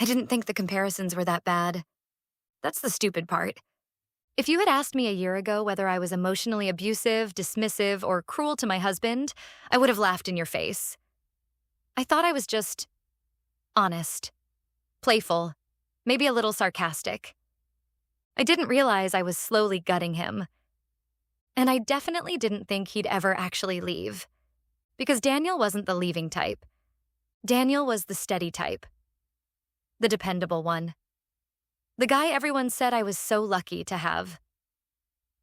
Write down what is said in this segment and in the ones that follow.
I didn't think the comparisons were that bad. That's the stupid part. If you had asked me a year ago whether I was emotionally abusive, dismissive, or cruel to my husband, I would have laughed in your face. I thought I was just honest, playful, maybe a little sarcastic. I didn't realize I was slowly gutting him. And I definitely didn't think he'd ever actually leave. Because Daniel wasn't the leaving type. Daniel was the steady type. The dependable one. The guy everyone said I was so lucky to have.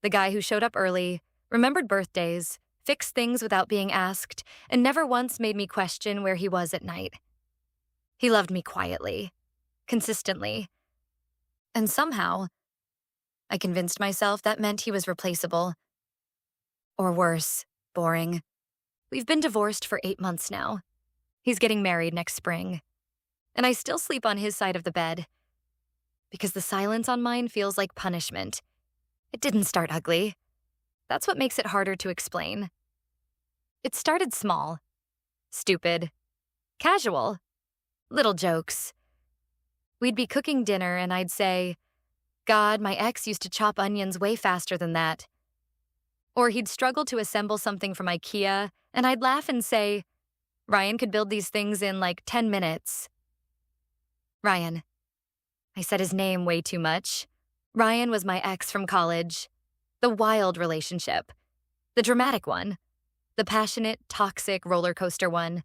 The guy who showed up early, remembered birthdays, fixed things without being asked, and never once made me question where he was at night. He loved me quietly, consistently. And somehow, I convinced myself that meant he was replaceable. Or worse, boring. We've been divorced for 8 months now. He's getting married next spring. And I still sleep on his side of the bed. Because the silence on mine feels like punishment. It didn't start ugly. That's what makes it harder to explain. It started small. Stupid. Casual. Little jokes. We'd be cooking dinner and I'd say, God, my ex used to chop onions way faster than that. Or he'd struggle to assemble something from IKEA, and I'd laugh and say, Ryan could build these things in like 10 minutes. Ryan. I said his name way too much. Ryan was my ex from college. The wild relationship. The dramatic one. The passionate, toxic roller coaster one.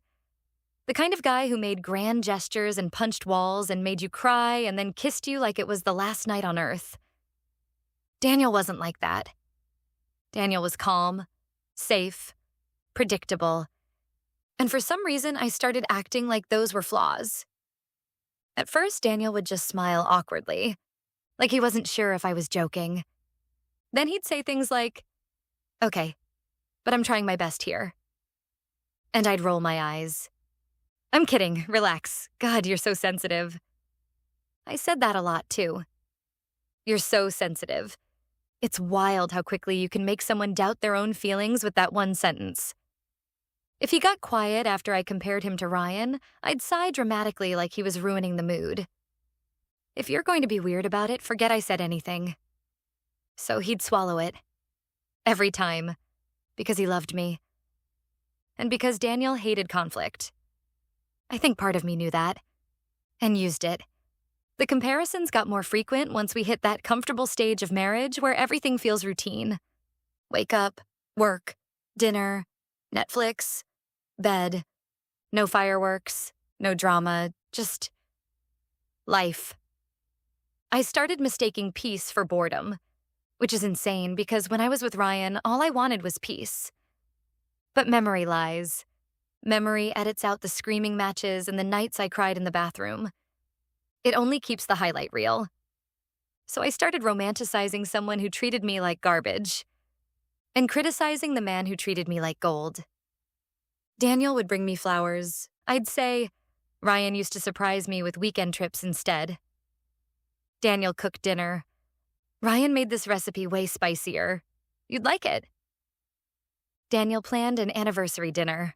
The kind of guy who made grand gestures and punched walls and made you cry and then kissed you like it was the last night on earth. Daniel wasn't like that. Daniel was calm, safe, predictable. And for some reason, I started acting like those were flaws. At first, Daniel would just smile awkwardly, like he wasn't sure if I was joking. Then he'd say things like, okay, but I'm trying my best here. And I'd roll my eyes. I'm kidding, relax. God, you're so sensitive. I said that a lot, too. You're so sensitive. It's wild how quickly you can make someone doubt their own feelings with that one sentence. If he got quiet after I compared him to Ryan, I'd sigh dramatically like he was ruining the mood. If you're going to be weird about it, forget I said anything. So he'd swallow it. Every time. Because he loved me. And because Daniel hated conflict. I think part of me knew that. And used it. The comparisons got more frequent once we hit that comfortable stage of marriage where everything feels routine. Wake up, work, dinner, Netflix, bed, no fireworks, no drama, just life. I started mistaking peace for boredom, which is insane because when I was with Ryan, all I wanted was peace. But memory lies. Memory edits out the screaming matches and the nights I cried in the bathroom. It only keeps the highlight reel. So I started romanticizing someone who treated me like garbage and criticizing the man who treated me like gold. Daniel would bring me flowers. I'd say, Ryan used to surprise me with weekend trips instead. Daniel cooked dinner. Ryan made this recipe way spicier. You'd like it. Daniel planned an anniversary dinner.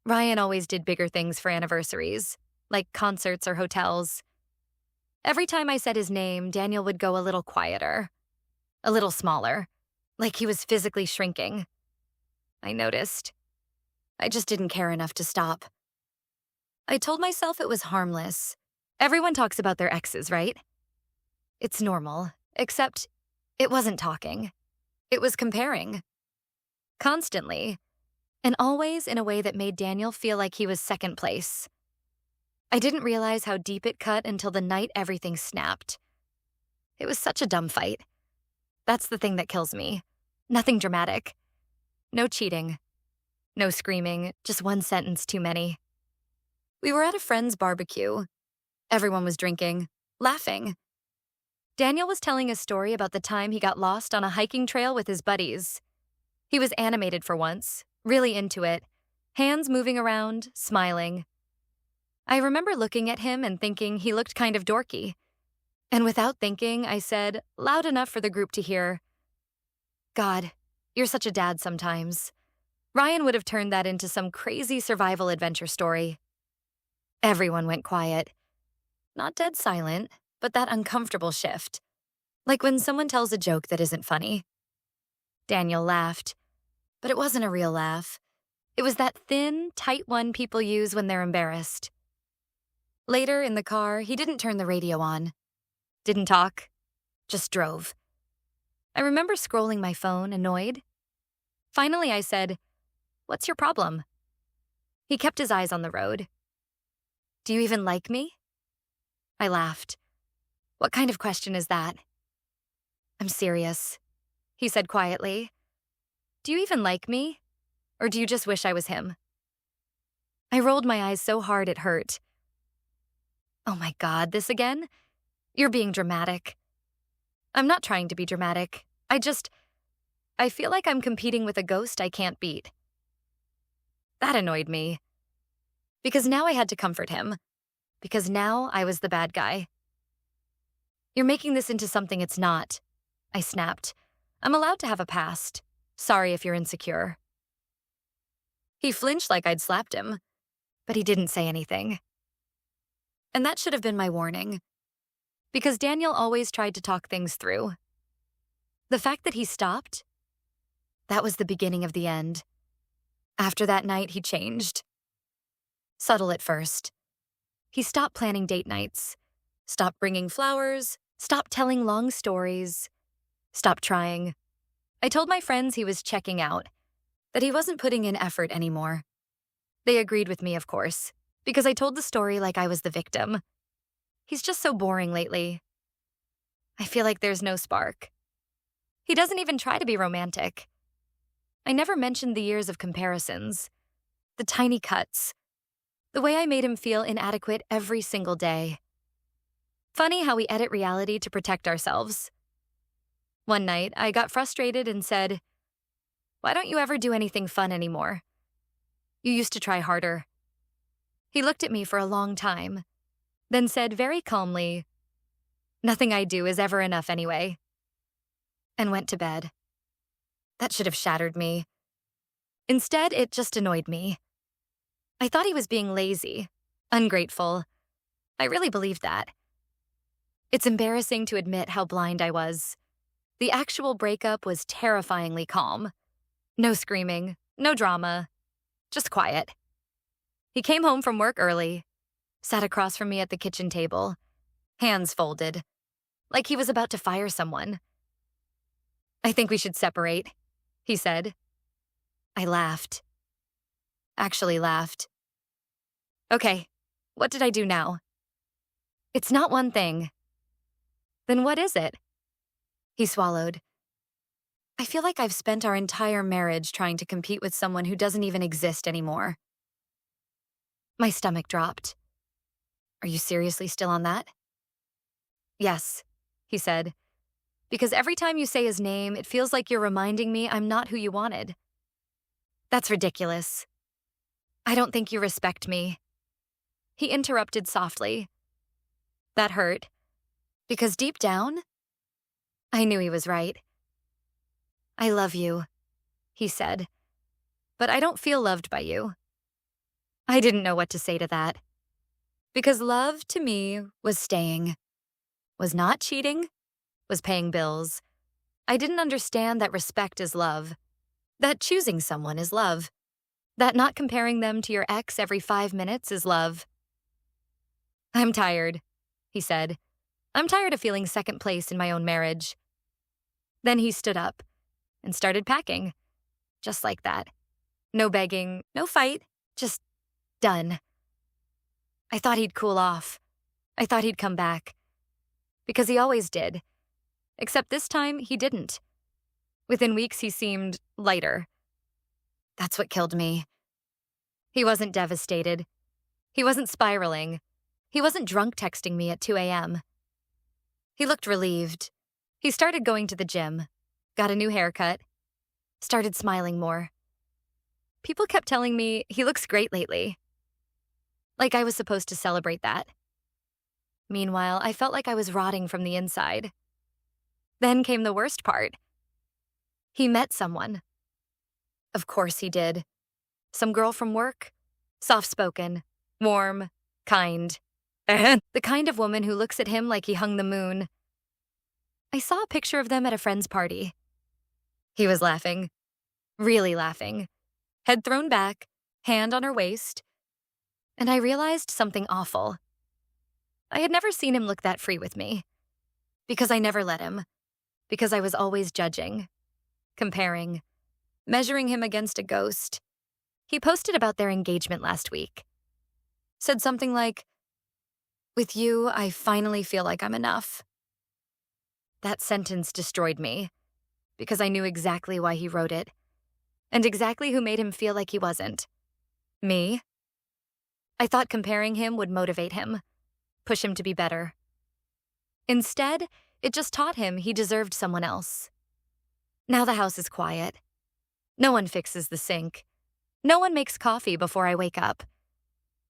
Ryan always did bigger things for anniversaries, like concerts or hotels. Every time I said his name, Daniel would go a little quieter, a little smaller, like he was physically shrinking. I noticed. I just didn't care enough to stop. I told myself it was harmless. Everyone talks about their exes, right? It's normal, except it wasn't talking. It was comparing. Constantly, and always in a way that made Daniel feel like he was second place. I didn't realize how deep it cut until the night everything snapped. It was such a dumb fight. That's the thing that kills me. Nothing dramatic. No cheating. No screaming, just one sentence too many. We were at a friend's barbecue. Everyone was drinking, laughing. Daniel was telling a story about the time he got lost on a hiking trail with his buddies. He was animated for once, really into it, hands moving around, smiling. I remember looking at him and thinking he looked kind of dorky. And without thinking, I said, loud enough for the group to hear, God, you're such a dad sometimes. Ryan would have turned that into some crazy survival adventure story. Everyone went quiet. Not dead silent, but that uncomfortable shift. Like when someone tells a joke that isn't funny. Daniel laughed, but it wasn't a real laugh. It was that thin, tight one people use when they're embarrassed. Later, in the car, he didn't turn the radio on. Didn't talk. Just drove. I remember scrolling my phone, annoyed. Finally, I said, "What's your problem?" He kept his eyes on the road. "Do you even like me?" I laughed. "What kind of question is that?" "I'm serious," he said quietly. "Do you even like me? Or do you just wish I was him?" I rolled my eyes so hard it hurt. "Oh my God, this again? You're being dramatic." "I'm not trying to be dramatic. I feel like I'm competing with a ghost I can't beat." That annoyed me. Because now I had to comfort him. Because now I was the bad guy. "You're making this into something it's not," I snapped. "I'm allowed to have a past. Sorry if you're insecure." He flinched like I'd slapped him, but he didn't say anything. And that should have been my warning. Because Daniel always tried to talk things through. The fact that he stopped, that was the beginning of the end. After that night, he changed. Subtle at first. He stopped planning date nights, stopped bringing flowers, stopped telling long stories, stopped trying. I told my friends he was checking out, that he wasn't putting in effort anymore. They agreed with me, of course, because I told the story like I was the victim. He's just so boring lately. I feel like there's no spark. He doesn't even try to be romantic. I never mentioned the years of comparisons, the tiny cuts, the way I made him feel inadequate every single day. Funny how we edit reality to protect ourselves. One night, I got frustrated and said, "Why don't you ever do anything fun anymore? You used to try harder." He looked at me for a long time, then said very calmly, "Nothing I do is ever enough anyway," and went to bed. That should have shattered me. Instead, it just annoyed me. I thought he was being lazy, ungrateful. I really believed that. It's embarrassing to admit how blind I was. The actual breakup was terrifyingly calm. No screaming, no drama, just quiet. He came home from work early, sat across from me at the kitchen table, hands folded, like he was about to fire someone. "I think we should separate," he said. I laughed. Actually laughed. "Okay, what did I do now?" "It's not one thing." "Then what is it?" He swallowed. "I feel like I've spent our entire marriage trying to compete with someone who doesn't even exist anymore." My stomach dropped. "Are you seriously still on that?" "Yes," he said. "Because every time you say his name, it feels like you're reminding me I'm not who you wanted." "That's ridiculous. I don't think you respect me." He interrupted softly. That hurt. Because deep down, I knew he was right. "I love you," he said, "but I don't feel loved by you." I didn't know what to say to that. Because love, to me, was staying, was not cheating, was paying bills. I didn't understand that respect is love, that choosing someone is love, that not comparing them to your ex every 5 minutes is love. "I'm tired," he said. "I'm tired of feeling second place in my own marriage." Then he stood up and started packing. Just like that. No begging, no fight, just done. I thought he'd cool off. I thought he'd come back. Because he always did. Except this time, he didn't. Within weeks, he seemed lighter. That's what killed me. He wasn't devastated. He wasn't spiraling. He wasn't drunk texting me at 2 a.m. He looked relieved. He started going to the gym, got a new haircut, started smiling more. People kept telling me he looks great lately. Like I was supposed to celebrate that. Meanwhile, I felt like I was rotting from the inside. Then came the worst part. He met someone. Of course he did. Some girl from work. Soft-spoken, warm, kind. The kind of woman who looks at him like he hung the moon. I saw a picture of them at a friend's party. He was laughing, really laughing, head thrown back, hand on her waist, and I realized something awful. I had never seen him look that free with me. Because I never let him. Because I was always judging, comparing, measuring him against a ghost. He posted about their engagement last week. Said something like, "With you, I finally feel like I'm enough." That sentence destroyed me, because I knew exactly why he wrote it, and exactly who made him feel like he wasn't. Me. I thought comparing him would motivate him, push him to be better. Instead, it just taught him he deserved someone else. Now the house is quiet. No one fixes the sink. No one makes coffee before I wake up.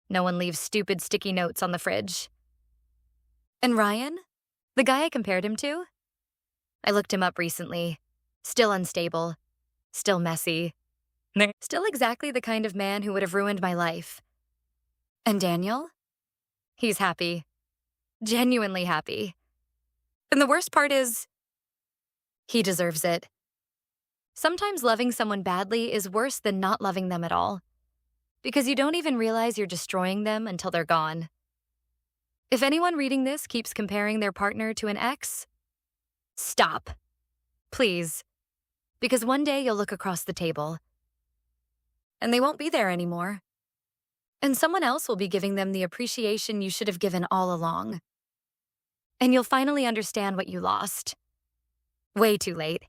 No one leaves stupid sticky notes on the fridge. And Ryan, the guy I compared him to? I looked him up recently. Still unstable. Still messy. Still exactly the kind of man who would have ruined my life. And Daniel? He's happy. Genuinely happy. And the worst part is, he deserves it. Sometimes loving someone badly is worse than not loving them at all, because you don't even realize you're destroying them until they're gone. If anyone reading this keeps comparing their partner to an ex, stop. Please. Because one day you'll look across the table, and they won't be there anymore. And someone else will be giving them the appreciation you should have given all along. And you'll finally understand what you lost. Way too late.